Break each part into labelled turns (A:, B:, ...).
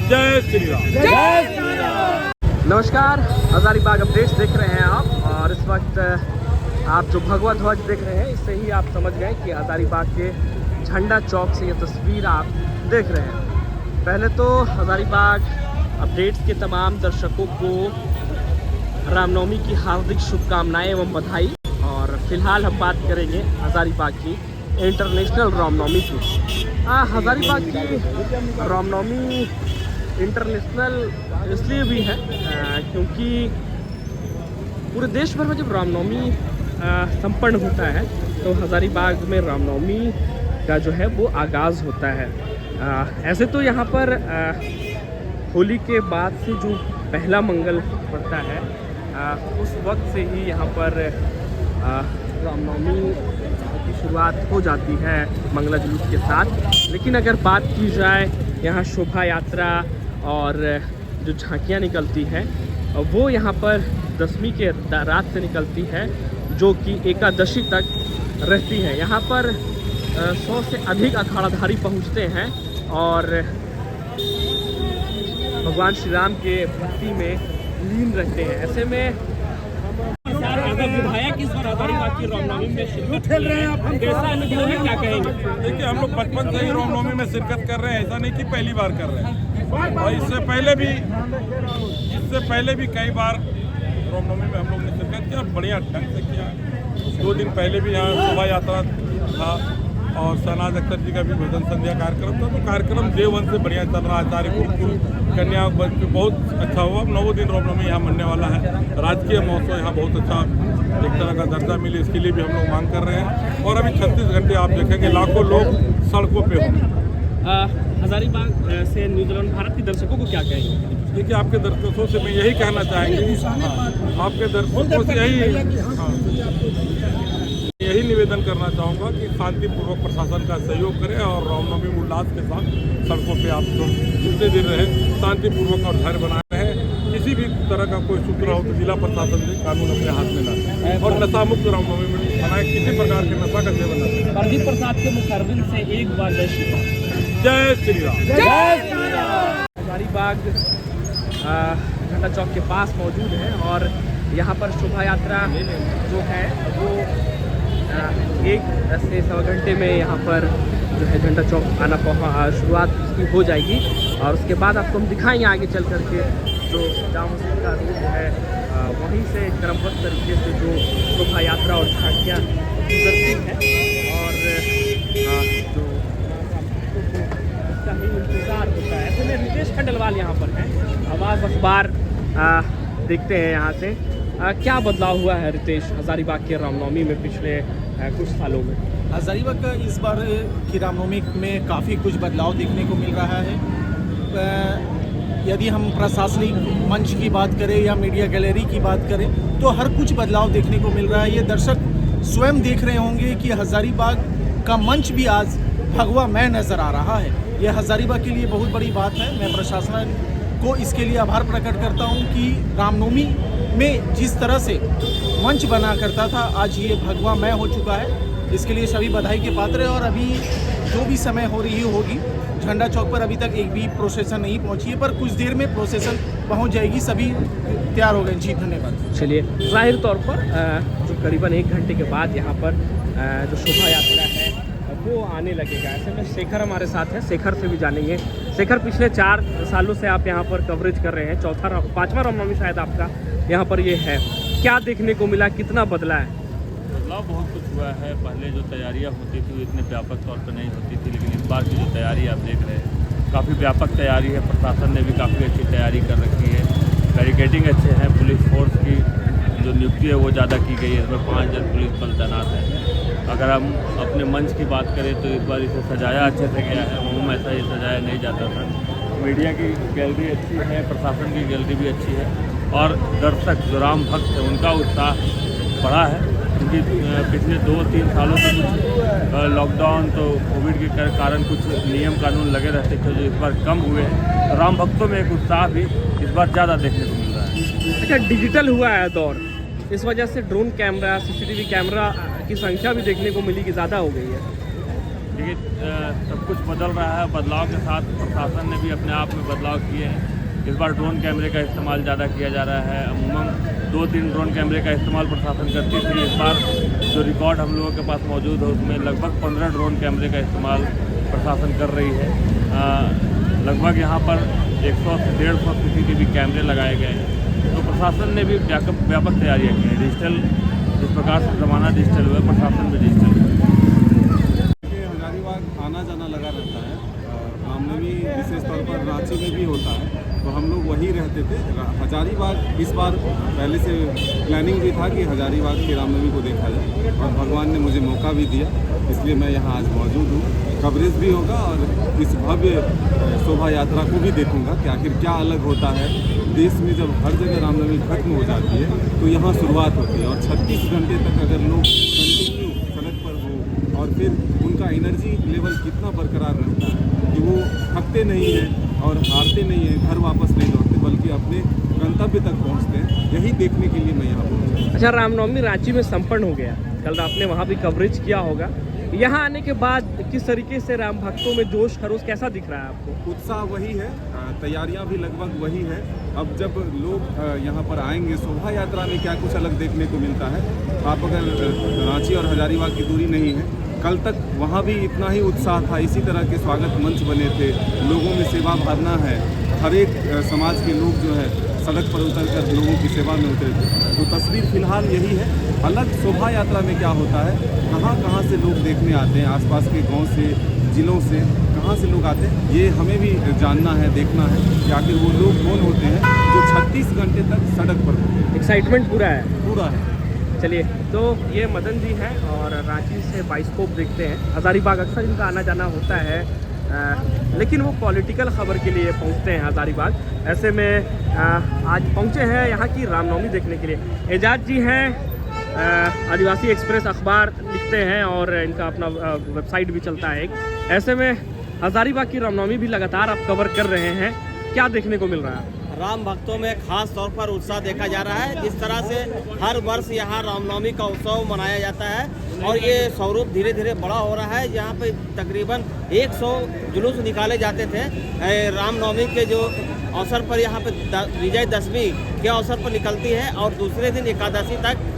A: जय श्री राम।
B: जय श्री राम। नमस्कार, हजारीबाग अपडेट्स देख रहे हैं आप, और इस वक्त आप जो भगवा ध्वज देख रहे हैं इससे ही आप समझ गए कि हजारीबाग के झंडा चौक से ये तस्वीर आप देख रहे हैं। पहले तो हजारीबाग अपडेट्स के तमाम दर्शकों को रामनवमी की हार्दिक शुभकामनाएं एवं बधाई। और फिलहाल हम बात करेंगे हजारीबाग की इंटरनेशनल रामनवमी की। हजारीबाग की रामनवमी इंटरनेशनल इसलिए भी है क्योंकि पूरे देश भर में जब रामनवमी संपन्न होता है तो हजारीबाग में रामनवमी का जो है वो आगाज़ होता है। ऐसे तो यहाँ पर होली के बाद से जो पहला मंगल पड़ता है उस वक्त से ही यहाँ पर रामनवमी की शुरुआत हो जाती है मंगला जुलूस के साथ। लेकिन अगर बात की जाए यहाँ शोभा यात्रा और जो झांकियाँ निकलती हैं वो यहाँ पर दसवीं के रात से निकलती है जो कि एकादशी तक रहती है। यहाँ पर 100 से अधिक अखाड़ाधारी पहुँचते हैं और भगवान श्री राम के भक्ति में लीन रहते हैं। ऐसे में विधायक इस बार हजारीबाग की रामनवमी में शिरकत कर रहे हैं, आप कैसा अनुभव है, क्या कहेंगे?
A: देखिए, हम लोग बचपन से ही रामनवमी में शिरकत कर रहे हैं, ऐसा नहीं कि पहली बार कर रहे हैं। और इससे पहले भी कई बार रामनवमी में हम लोग ने शिरकत किया, बढ़िया ढंग से किया। 2 दिन पहले भी यहाँ शोभा यात्रा था और शहनाज अख्तर जी का भी भजन संध्या कार्यक्रम था। तो कार्यक्रम डे 1 से बढ़िया चल रहा है। आचार्य गुरुकुल कन्या बहुत अच्छा हुआ। 9 दिन रामनवमी यहाँ मनने वाला है। राजकीय महोत्सव यहाँ बहुत अच्छा एक तरह का दर्जा मिले, इसके लिए भी हम लोग मांग कर रहे हैं। और अभी 36 घंटे आप देखेंगे लाखों लोग सड़कों पे होंगे।
B: हजारीबाग से न्यूजीलैंड भारत के दर्शकों को क्या कहेंगे?
A: देखिए, आपके दर्शकों से मैं यही कहना चाहेंगे, आपके दर्शकों से यही निवेदन करना चाहूँगा कि शांतिपूर्वक प्रशासन का सहयोग करें और रामनवमी उल्लास के साथ सड़कों पे आप लोग जितने दिन रहें शांतिपूर्वक और धैर्य बनाए रहें। किसी भी तरह का कोई सूत्र हो तो जिला प्रशासन ने कानून अपने हाथ में लाए और नशा मुक्त रामनवमी में बनाए, किसी प्रकार के नशा का सेवन न।
B: प्रदीप प्रसाद के मुखारबिन से एक बार जय श्री राम।
A: जय श्री राम।
B: जय श्री राम। हजारीबाग झंडा चौक के पास मौजूद है और यहाँ पर शोभा यात्रा जो है वो 1 से 1.25 घंटे में यहाँ पर जो है झंडा चौक आना शुरुआत इसकी हो जाएगी। और उसके बाद आपको हम दिखाएंगे आगे चल करके जो जाम मस्जिद का रूट है वहीं से क्रमबद्ध तरीके से जो शोभा यात्रा और झांकियाँ गुजरती हैं और जो इसका ही इंतज़ार होता है। ऐसे में रितेश खंडेलवाल यहाँ पर हैं, आवाज़ अखबार देखते हैं यहाँ से। क्या बदलाव हुआ है रितेश हजारीबाग के रामनवमी में पिछले कुछ सालों में?
C: हजारीबाग का इस बार की रामनवमी में काफ़ी कुछ बदलाव देखने को मिल रहा है। यदि हम प्रशासनिक मंच की बात करें या मीडिया गैलरी की बात करें तो हर कुछ बदलाव देखने को मिल रहा है। ये दर्शक स्वयं देख रहे होंगे कि हजारीबाग का मंच भी आज भगवा मैं नज़र आ रहा है। यह हजारीबाग के लिए बहुत बड़ी बात है। मैं प्रशासन को इसके लिए आभार प्रकट करता हूं कि रामनवमी में जिस तरह से मंच बना करता था आज ये भगवा मैं हो चुका है। इसके लिए सभी बधाई के पात्र हैं। और अभी जो भी समय हो रही होगी झंडा चौक पर अभी तक एक भी प्रोसेसन नहीं पहुंची है, पर कुछ देर में प्रोसेसन पहुंच जाएगी। सभी तैयार हो गए जी, धन्यवाद।
B: चलिए, जाहिर तौर पर जो करीबन 1 घंटे के बाद यहाँ पर जो शोभा यात्रा है वो आने लगेगा। ऐसे में शेखर हमारे साथ है, शेखर से भी जानेंगे। शेखर, पिछले 4 सालों से आप यहाँ पर कवरेज कर रहे हैं, 5वां रामनवमी शायद आपका यहाँ पर ये है। क्या देखने को मिला, कितना बदला है?
D: बदलाव बहुत कुछ हुआ है। पहले जो तैयारियां होती थी इतने व्यापक तौर पर नहीं होती थी, लेकिन इस बार की जो तैयारी आप देख रहे हैं काफ़ी व्यापक तैयारी है। प्रशासन ने भी काफ़ी अच्छी तैयारी कर रखी है। बैरिकेडिंग अच्छे हैं। पुलिस फोर्स की जो नियुक्ति है वो ज़्यादा की गई है। इसमें 5 जन पुलिस बल तैनात है। अगर हम अपने मंच की बात करें तो इस बार इसे सजाया अच्छे से गया है। मुँह में ऐसा ये सजाया नहीं जाता था। मीडिया की गैलरी अच्छी है, प्रशासन की गैलरी भी अच्छी है और दर्शक जो राम भक्त है उनका उत्साह बढ़ा है। क्योंकि पिछले 2-3 सालों से कुछ लॉकडाउन तो कोविड के कारण कुछ नियम कानून लगे रहते थे जो इस बार कम हुए हैं। तो राम भक्तों में एक उत्साह भी इस बार ज़्यादा देखने को मिल रहा है।
B: अच्छा, डिजिटल हुआ है दौर, इस वजह से ड्रोन कैमरा, CCTV कैमरा की संख्या भी देखने को मिली कि ज़्यादा हो गई है।
D: देखिए सब कुछ बदल रहा है, बदलाव के साथ प्रशासन ने भी अपने आप में बदलाव किए हैं। इस बार ड्रोन कैमरे का इस्तेमाल ज़्यादा किया जा रहा है। अमूमन 2-3 ड्रोन कैमरे का इस्तेमाल प्रशासन करती थी। इस बार जो रिकॉर्ड हम लोगों के पास मौजूद है उसमें लगभग 15 ड्रोन कैमरे का इस्तेमाल प्रशासन कर रही है। लगभग यहाँ पर 100 से 150 CCTV कैमरे लगाए गए हैं। तो प्रशासन ने भी व्यापक तैयारियाँ की हैं। डिजिटल जिस प्रकार से ज़माना डिजिटल हुआ, प्रशासन भी डिजिटल है।
E: हजारीबाग आना जाना लगा रहता है। रामनवमी विशेष तौर पर रांची में भी होता है, तो हम लोग वहीं रहते थे। हजारीबाग इस बार पहले से प्लानिंग भी था कि हजारीबाग की रामनवमी को देखा जाए, और भगवान ने मुझे मौका भी दिया, इसलिए मैं यहाँ आज मौजूद हूँ। कवरेज भी होगा और इस भव्य शोभा यात्रा को भी देखूंगा कि आखिर क्या अलग होता है। देश में जब हर जगह रामनवमी खत्म हो जाती है तो यहाँ शुरुआत होती है, और 36 घंटे तक अगर लोग कंटिन्यू सड़क पर हो और फिर उनका एनर्जी लेवल कितना बरकरार रहता है कि वो थकते नहीं हैं और हारते नहीं हैं, घर वापस नहीं लौटते, बल्कि अपने गंतव्य तक पहुँचते हैं। यही देखने के लिए मैं यहाँ पहुँचा।
B: अच्छा, रामनवमी रांची में संपन्न हो गया, कल आपने वहाँ भी कवरेज किया होगा। यहाँ आने के बाद किस तरीके से राम भक्तों में जोश खरोश कैसा दिख रहा है आपको?
E: उत्साह वही है, तैयारियां भी लगभग वही है। अब जब लोग यहाँ पर आएंगे, शोभा यात्रा में क्या कुछ अलग देखने को मिलता है। आप अगर रांची और हजारीबाग की दूरी नहीं है, कल तक वहाँ भी इतना ही उत्साह था, इसी तरह के स्वागत मंच बने थे, लोगों में सेवा भावना है। हर एक समाज के लोग जो है सड़क पर उतर कर लोगों की सेवा में उतरे थे। तो तस्वीर फिलहाल यही है। अलग शोभा यात्रा में क्या होता है, कहाँ से लोग देखने आते हैं, आसपास के गांव से, जिलों से कहाँ से लोग आते हैं, ये हमें भी जानना है, देखना है कि आखिर वो लोग कौन होते हैं जो 36 घंटे तक सड़क पर होते हैं।
B: एक्साइटमेंट पूरा है। चलिए, तो ये मदन जी हैं और रांची से बाइस्कोप देखते हैं। हजारीबाग अक्सर इनका आना जाना होता है, लेकिन वो पॉलिटिकल खबर के लिए पहुंचते हैं हजारीबाग। ऐसे में आज पहुंचे हैं यहाँ की रामनवमी देखने के लिए। एजाज जी हैं, आदिवासी एक्सप्रेस अखबार लिखते हैं और इनका अपना वेबसाइट भी चलता है एक। ऐसे में हजारीबाग की रामनवमी भी लगातार आप कवर कर रहे हैं, क्या देखने को मिल रहा है?
F: राम भक्तों में खास तौर पर उत्साह देखा जा रहा है। जिस तरह से हर वर्ष यहाँ रामनवमी का उत्सव मनाया जाता है और ये स्वरूप धीरे धीरे बड़ा हो रहा है। यहाँ पे तकरीबन 100 जुलूस निकाले जाते थे रामनवमी के जो अवसर पर। यहाँ पे विजयदशमी के अवसर पर निकलती है और दूसरे दिन एकादशी तक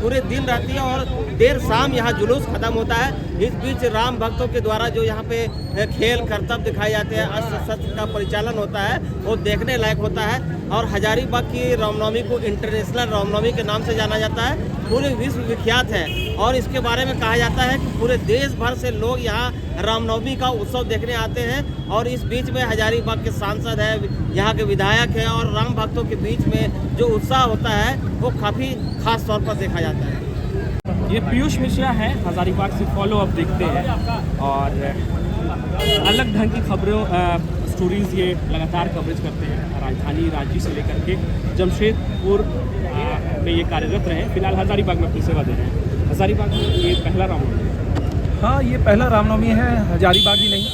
F: पूरे दिन रहती है और देर शाम यहाँ जुलूस खत्म होता है। इस बीच राम भक्तों के द्वारा जो यहाँ पे खेल करतब दिखाए जाते हैं, अस्त्र शस्त्र का परिचालन होता है, वो देखने लायक होता है। और हजारीबाग की रामनवमी को इंटरनेशनल रामनवमी के नाम से जाना जाता है, पूरे विश्व विख्यात है। और इसके बारे में कहा जाता है कि पूरे देश भर से लोग यहाँ रामनवमी का उत्सव देखने आते हैं। और इस बीच में हजारीबाग के सांसद है, यहाँ के विधायक हैं, और राम भक्तों के बीच में जो उत्साह होता है वो काफ़ी खास तौर पर देखा जाता है।
B: ये पीयूष मिश्रा हैं, हजारीबाग से फॉलो अप देखते हैं और अलग ढंग की खबरों स्टोरीज़ ये लगातार कवरेज करते हैं। राजधानी रांची से लेकर के जमशेदपुर में ये कार्यरत रहे। फिलहाल हजारीबाग में अपनी सेवा दे रहे हैं। हजारीबाग में ये पहला रामनवमी?
G: हाँ, ये पहला रामनवमी है। हजारीबाग ही नहीं,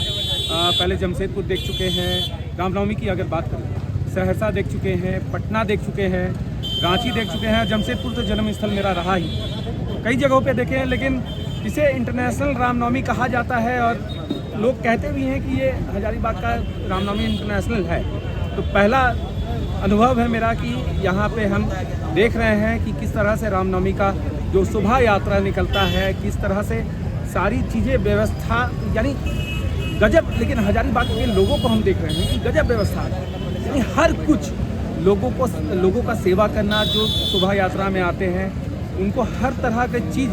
G: पहले जमशेदपुर देख चुके हैं। रामनवमी की अगर बात करें, सहरसा देख चुके हैं, पटना देख चुके हैं, रांची देख चुके हैं। जमशेदपुर तो जन्मस्थल मेरा रहा ही, कई जगहों पे देखे हैं, लेकिन इसे इंटरनेशनल रामनवमी कहा जाता है और लोग कहते भी हैं कि ये हजारीबाग का रामनवमी इंटरनेशनल है। तो पहला अनुभव है मेरा कि यहाँ पे हम देख रहे हैं कि किस तरह से रामनवमी का जो शोभा यात्रा निकलता है, किस तरह से सारी चीज़ें व्यवस्था, यानी गजब। लेकिन हजारीबाग के लोगों को हम देख रहे हैं कि गजब व्यवस्था है, यानी हर कुछ लोगों का सेवा करना। जो शोभा यात्रा में आते हैं उनको हर तरह की चीज़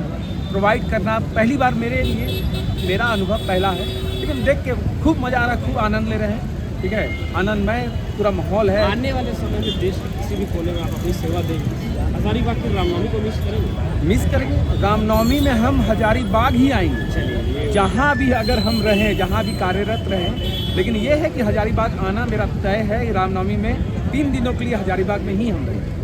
G: प्रोवाइड करना पहली बार मेरे लिए, मेरा अनुभव पहला है। लेकिन देख के खूब मज़ा आ रहा है, खूब आनंद ले रहे हैं। ठीक है, आनंदमय पूरा माहौल है।
B: आने वाले समय में देश के किसी भी कोने में आप अपनी सेवा देंगे, हजारीबाग की रामनवमी को मिस करेंगे?
G: मिस करेंगे। रामनवमी में हम हजारीबाग ही आएंगे।
B: चलिए,
G: जहाँ भी अगर हम रहें, जहाँ भी कार्यरत रहें, लेकिन ये है कि हजारीबाग आना मेरा तय है। रामनवमी में 3 दिनों के लिए हजारीबाग में ही हम रहेंगे।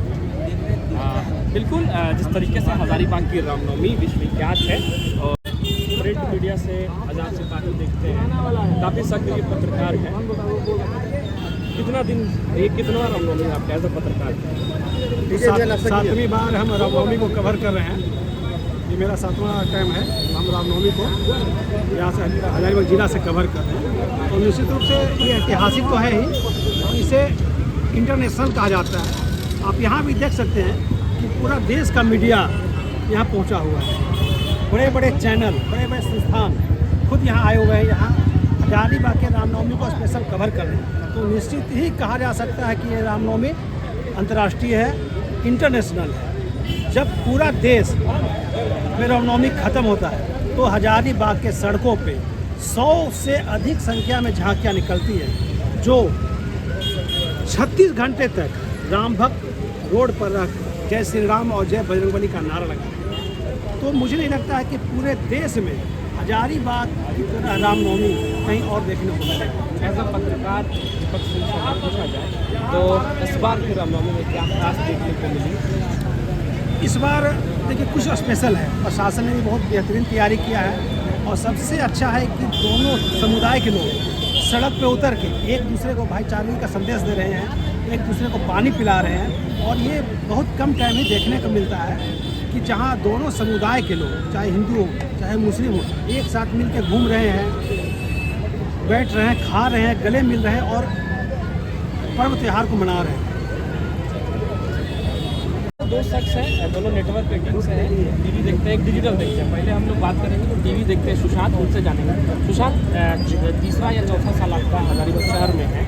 B: बिल्कुल, जिस तरीके से हजारीबाग की रामनवमी विश्वविख्यात है और प्रिंट मीडिया से आजाद सिपाही देखते हैं, काफ़ी सक्रिय पत्रकार हैं। कितना दिन, ये कितना रामनवमी आपका एज अ पत्रकार?
C: 7वीं बार हम रामनवमी को कवर कर रहे हैं
H: ये मेरा 7वां टाइम है। हम रामनवमी को यहाँ से हजारीबाग जिला से कवर कर रहे हैं। तो निश्चित रूप से ये ऐतिहासिक तो है ही, इसे इंटरनेशनल कहा जाता है। आप यहाँ भी देख सकते हैं कि पूरा देश का मीडिया यहाँ पहुँचा हुआ है। बड़े बड़े चैनल, बड़े बड़े संस्थान खुद यहाँ आए हुए हैं, यहाँ हजारीबाग के रामनवमी को स्पेशल कवर कर रहे हैं। तो निश्चित ही कहा जा सकता है कि ये रामनवमी अंतर्राष्ट्रीय है, इंटरनेशनल है। जब पूरा देश में रामनवमी ख़त्म होता है तो हजारीबाग के सड़कों पे 100 से अधिक संख्या में झांकियाँ निकलती हैं, जो 36 घंटे तक राम भक्त रोड पर रख जय श्री राम और जय बजरंगबली का नारा लगा। तो मुझे नहीं लगता है कि पूरे देश में हजारीबाग की तरह रामनवमी कहीं और देखने को मिलेगा।
B: एज अ पत्रकार दीपक सिंह से अगर पूछा जाए तो इस बार की रामनवमी में क्या खास देखने को मिली?
H: इस बार देखिए कुछ स्पेशल है, प्रशासन ने भी बहुत बेहतरीन तैयारी किया है और सबसे अच्छा है कि दोनों समुदाय के लोग सड़क पे उतर के एक दूसरे को भाईचारे का संदेश दे रहे हैं, एक दूसरे को पानी पिला रहे हैं। और ये बहुत कम टाइम ही देखने को मिलता है कि जहाँ दोनों समुदाय के लोग, चाहे हिंदू हो चाहे मुस्लिम हो, एक साथ मिल के घूम रहे हैं, बैठ रहे हैं, खा रहे हैं, गले मिल रहे हैं और पर्व त्यौहार को मना रहे हैं।
B: दो शख्स हैं, दोनों नेटवर्क रेटिंग से हैं, टीवी देखते हैं, एक डिजिटल देखते हैं। पहले हम लोग बात करेंगे तो टीवी देखते हैं सुशांत, उनसे जानेंगे। सुशांत, तीसरा या चौथा साल आपका हजारीबाग शहर में है,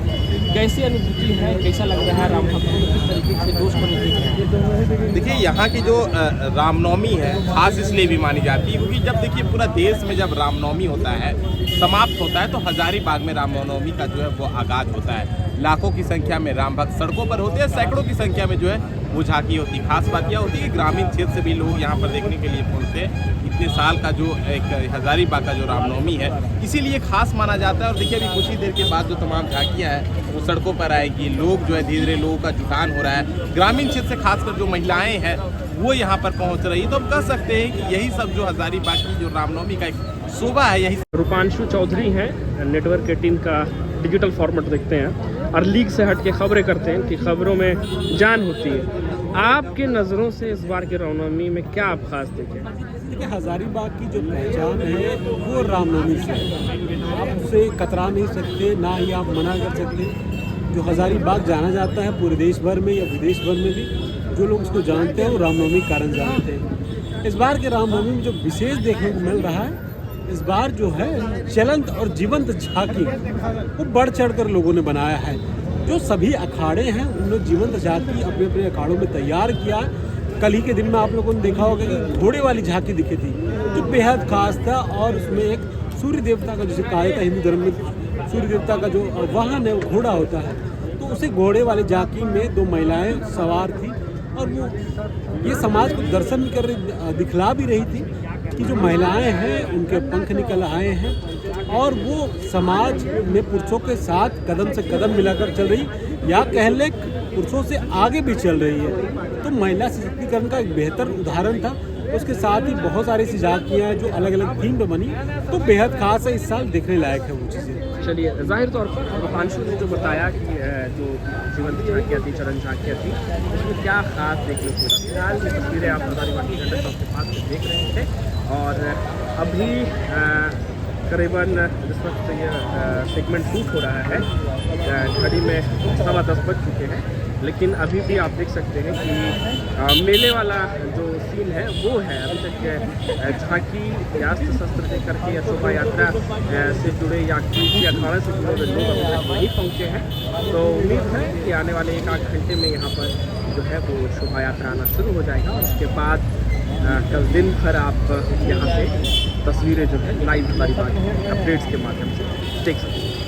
B: कैसी अनुभूति है, कैसा लग रहा है? राम भक्तों में किस तरीके से दोष बने दिख रहे हैं?
I: देखिए, यहाँ की जो रामनवमी है खास इसलिए भी मानी जाती है क्योंकि जब देखिए पूरा देश में जब रामनवमी होता है, समाप्त होता है, तो हजारीबाग में रामनवमी का जो है वो आगाज होता है। लाखों की संख्या में राम भक्त सड़कों पर होते हैं, सैकड़ों की संख्या में जो है वो झांकी होती है। खास बात यह होती है कि ग्रामीण क्षेत्र से भी लोग यहाँ पर देखने के लिए पहुँचते हैं। इतने साल का जो एक हजारीबाग का जो रामनवमी है इसीलिए खास माना जाता है। और देखिए अभी कुछ ही देर के बाद जो तमाम झांकियाँ हैं वो सड़कों पर आएगी, लोग जो है धीरे धीरे लोगों का जुटान हो रहा है। ग्रामीण क्षेत्र से खासकर जो महिलाएँ हैं वो यहाँ पर पहुँच रही है। तो हम कह सकते हैं कि यही सब जो हजारीबाग की जो रामनवमी का एक शोभा है, यही।
B: रूपांशु चौधरी हैं, नेटवर्क 18 का डिजिटल फॉर्मेट देखते हैं और लीग से हट के खबरें करते हैं कि खबरों में जान होती है। आपके नज़रों से इस बार के रामनवमी में क्या आप खास देखें?
H: देखिए, हजारीबाग की जो पहचान है वो रामनवमी से है। आप उससे कतरा नहीं सकते, ना ही आप मना कर सकते। जो हजारीबाग जाना जाता है पूरे देश भर में या विदेश भर में भी जो लोग उसको जानते हैं वो रामनवमी के कारण जानते हैं। इस बार के रामनवमी में जो विशेष देखने को मिल रहा है, इस बार जो है चलंत और जीवंत झांकी वो बढ़ चढ़ कर लोगों ने बनाया है। जो सभी अखाड़े हैं उन्होंने जीवंत झांकी अपने अपने अखाड़ों में तैयार किया। कल ही के दिन में आप लोगों ने देखा होगा कि घोड़े वाली झांकी दिखी थी जो बेहद खास था और उसमें एक सूर्य देवता का, जैसे कहा था हिंदू धर्म में सूर्य देवता का जो वाहन है वो घोड़ा होता है, तो उसे घोड़े वाली झांकी में 2 महिलाएं सवार थी और वो ये समाज को दर्शन कर रही, दिखला भी रही थी कि जो महिलाएं हैं उनके पंख निकल आए हैं और वो समाज में पुरुषों के साथ कदम से कदम मिलाकर चल रही, या कह लें पुरुषों से आगे भी चल रही है। तो महिला सशक्तिकरण का एक बेहतर उदाहरण था। उसके साथ ही बहुत सारी ऐसी झांकियाँ जो अलग अलग थीम पर बनी, तो बेहद खास है, इस साल देखने लायक है वो चीज़ें।
B: चलिए, जाहिर तौर पर रूपांशु ने जो बताया कि जो जीवंत झांकियाँ थी, चरण झांकियाँ थी, उसमें क्या खास देखने को मिला? फिलहाल ये तस्वीरें आप हजारीबाग के झंडा चौक के पास से देख रहे थे और अभी करीबन इस वक्त ये सेगमेंट शूट हो रहा है, घड़ी में 10:15 बज चुके हैं, लेकिन अभी भी आप देख सकते हैं कि मेले वाला जो सीन है वो है। अभी तक झांकी या अस्त्र शस्त्र दे करके या शोभा यात्रा से जुड़े या किसी अखाड़े से जुड़े हुए लोग अभी तक वहीं पहुँचे हैं। तो उम्मीद है कि आने वाले 1-8 घंटे में यहाँ पर जो है वो शोभा यात्रा आना शुरू हो जाएगा। उसके बाद कल दिन भर आप यहाँ से तस्वीरें जो है लाइव हजारीबाग अपडेट्स के माध्यम से देख सकते हैं।